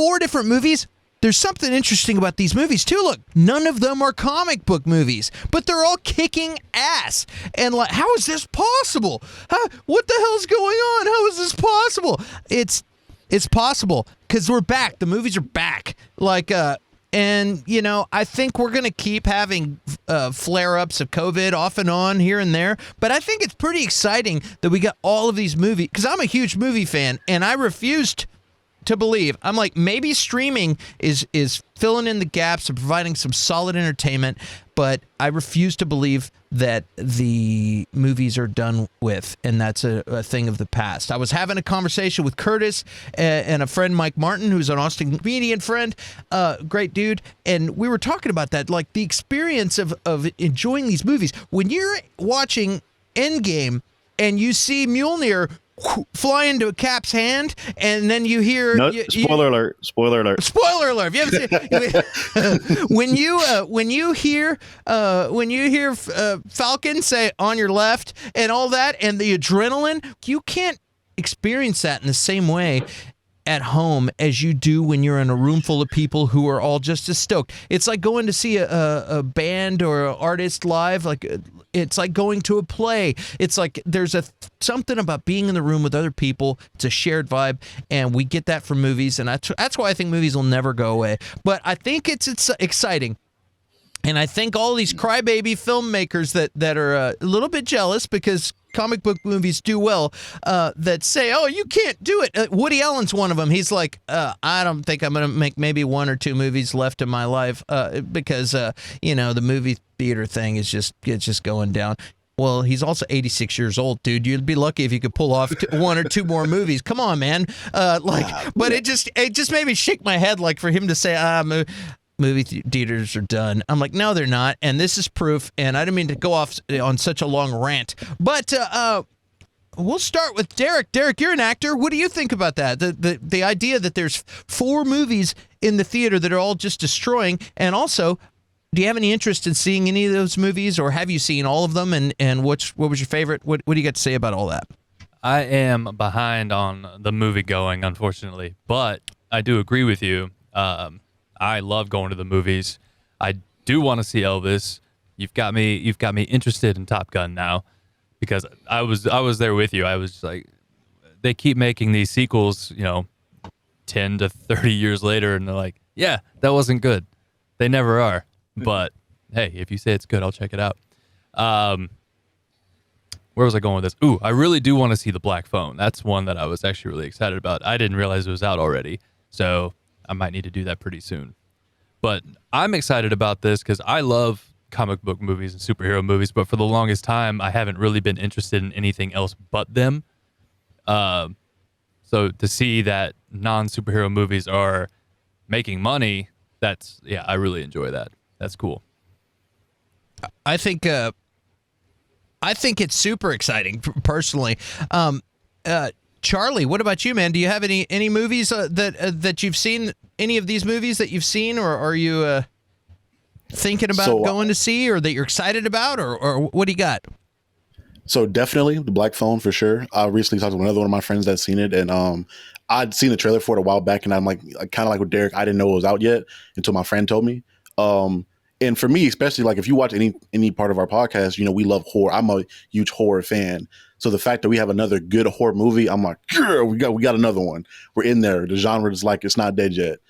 4 different movies. There's something interesting about these movies, too. Look, none of them are comic book movies, but they're all kicking ass. And like, how is this possible? What the hell's going on? How is this possible? It's possible because we're back. The movies are back. And, you know, I think we're going to keep having flare-ups of COVID off and on here and there. But I think it's pretty exciting that we got all of these movies, because I'm a huge movie fan, and I refused to believe. I'm like, maybe streaming is filling in the gaps and providing some solid entertainment, but I refuse to believe that the movies are done with, and that's a thing of the past. I was having a conversation with Curtis and a friend, Mike Martin, who's an Austin comedian friend, great dude, and we were talking about that, like the experience of enjoying these movies. When you're watching Endgame and you see Mjolnir fly into Cap's hand, and then you hear spoiler alert. If you haven't seen, when you hear Falcon say on your left and all that, and the adrenaline, you can't experience that in the same way at home as you do when you're in a room full of people who are all just as stoked. It's like going to see a band or an artist live. Like, it's like going to a play. It's like there's something about being in the room with other people. It's a shared vibe, and we get that from movies, and that's why I think movies will never go away. But I think it's exciting. And I think all these crybaby filmmakers that are a little bit jealous because comic book movies do well, that say, oh, you can't do it. Woody Allen's one of them. He's like, I don't think I'm going to make maybe 1 or 2 movies left in my life because, the movie theater thing is just going down. Well, he's also 86 years old, dude. You'd be lucky if you could pull off 1 or 2 more movies. Come on, man. But it just made me shake my head, like, for him to say, movie theaters are done. I'm like, no, they're not, and this is proof. And I didn't mean to go off on such a long rant, but we'll start with Derek. Derek, you're an actor. What do you think about that? The idea that there's 4 movies in the theater that are all just destroying, and also, do you have any interest in seeing any of those movies, or have you seen all of them? And what was your favorite? What do you got to say about all that? I am behind on the movie going, unfortunately, but I do agree with you. I love going to the movies. I do want to see Elvis. You've got me interested in Top Gun now, because I was there with you. I was like, they keep making these sequels, 10 to 30 years later, and they're like, yeah, that wasn't good. They never are. But hey, if you say it's good, I'll check it out. Where was I going with this? Ooh, I really do want to see The Black Phone. That's one that I was actually really excited about. I didn't realize it was out already, so I might need to do that pretty soon. But I'm excited about this because I love comic book movies and superhero movies, but for the longest time, I haven't really been interested in anything else but them. So to see that non-superhero movies are making money, I really enjoy that. That's cool. I think it's super exciting, personally. Charlie, what about you, man? Do you have any movies that you've seen? Any of these movies that you've seen, or are you thinking about going to see, or that you're excited about, or what do you got? So definitely The Black Phone for sure. I recently talked to another one of my friends that's seen it, and I'd seen the trailer for it a while back, and I'm like kind of like with Derek, I didn't know it was out yet until my friend told me. And for me, especially, like if you watch any part of our podcast, we love horror. I'm a huge horror fan. So the fact that we have another good horror movie, I'm like, yeah, we got another one. We're in there. The genre is like, it's not dead yet.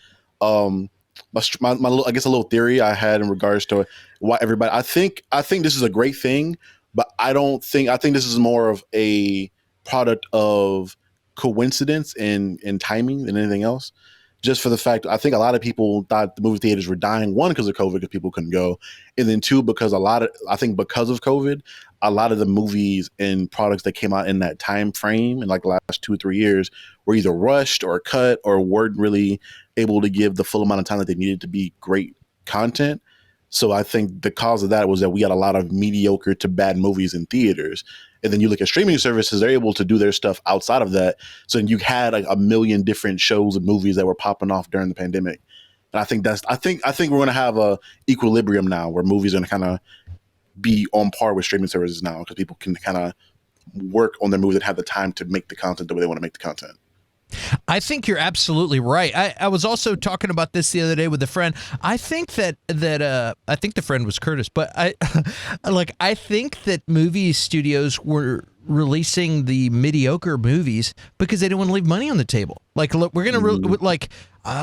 My I guess a little theory I had in regards to why everybody, I think this is a great thing, but I think this is more of a product of coincidence and timing than anything else. Just for the fact, I think a lot of people thought the movie theaters were dying, 1, because of COVID, because people couldn't go. And then 2, because because of COVID, a lot of the movies and products that came out in that time frame in like the last 2 or 3 years were either rushed or cut or weren't really able to give the full amount of time that they needed to be great content. So I think the cause of that was that we got a lot of mediocre to bad movies in theaters. And then you look at streaming services, they're able to do their stuff outside of that. So you had like a million different shows and movies that were popping off during the pandemic. And I think we're going to have a equilibrium now where movies are going to kind of be on par with streaming services now, because people can kind of work on their movies and have the time to make the content the way they want to make the content. I think you're absolutely right. I was also talking about this the other day with a friend. I think that I think the friend was Curtis, but I think that movie studios were releasing the mediocre movies because they didn't want to leave money on the table. Like, look, we're gonna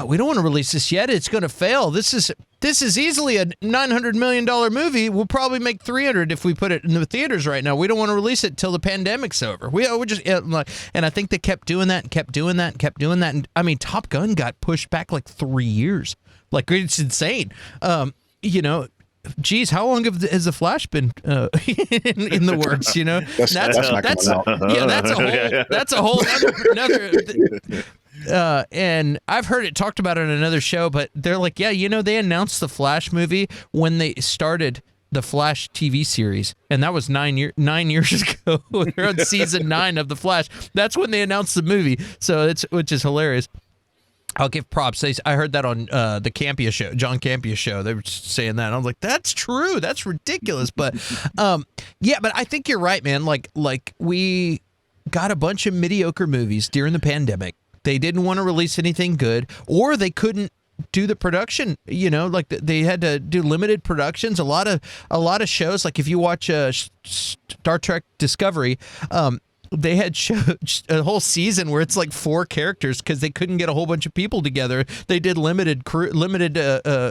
we don't want to release this yet. It's going to fail. This is easily a $900 million movie. We'll probably make 300 if we put it in the theaters right now. We don't want to release it till the pandemic's over. We're just and I think they kept doing that and kept doing that and kept doing that. And I mean, Top Gun got pushed back like 3 years. Like, it's insane. Geez, how long has the Flash been in the works? You know, that's a whole another. And I've heard it talked about on another show, but they're like, yeah, they announced the Flash movie when they started the Flash TV series, and that was 9 years ago. They're on season 9 of the Flash. That's when they announced the movie. So which is hilarious. I'll give props. I heard that on the Campia show, John Campia show. They were saying that. And I was like, that's true. That's ridiculous. But yeah, but I think you're right, man. Like we got a bunch of mediocre movies during the pandemic. They didn't want to release anything good, or they couldn't do the production. Like they had to do limited productions. A lot of shows. Like if you watch Star Trek Discovery, they had a whole season where it's like 4 characters because they couldn't get a whole bunch of people together. They did limited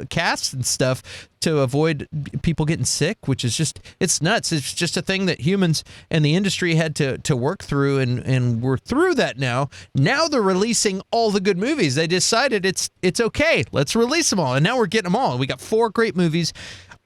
casts and stuff to avoid people getting sick, which is it's nuts. It's just a thing that humans and the industry had to work through, and we're through that now. Now they're releasing all the good movies. They decided it's okay. Let's release them all, and now we're getting them all. We got 4 great movies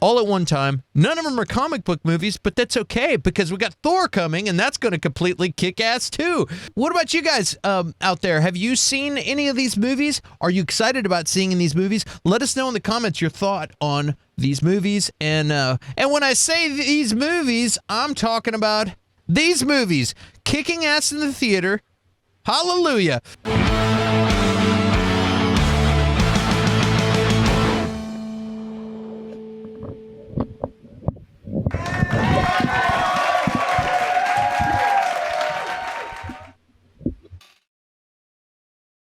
all at one time. None of them are comic book movies, but that's okay because we got Thor coming, and that's going to completely kick ass too. What about you guys out there? Have you seen any of these movies? Are you excited about seeing these movies? Let us know in the comments your thought on these movies. And when I say these movies, I'm talking about these movies. Kicking ass in the theater. Hallelujah.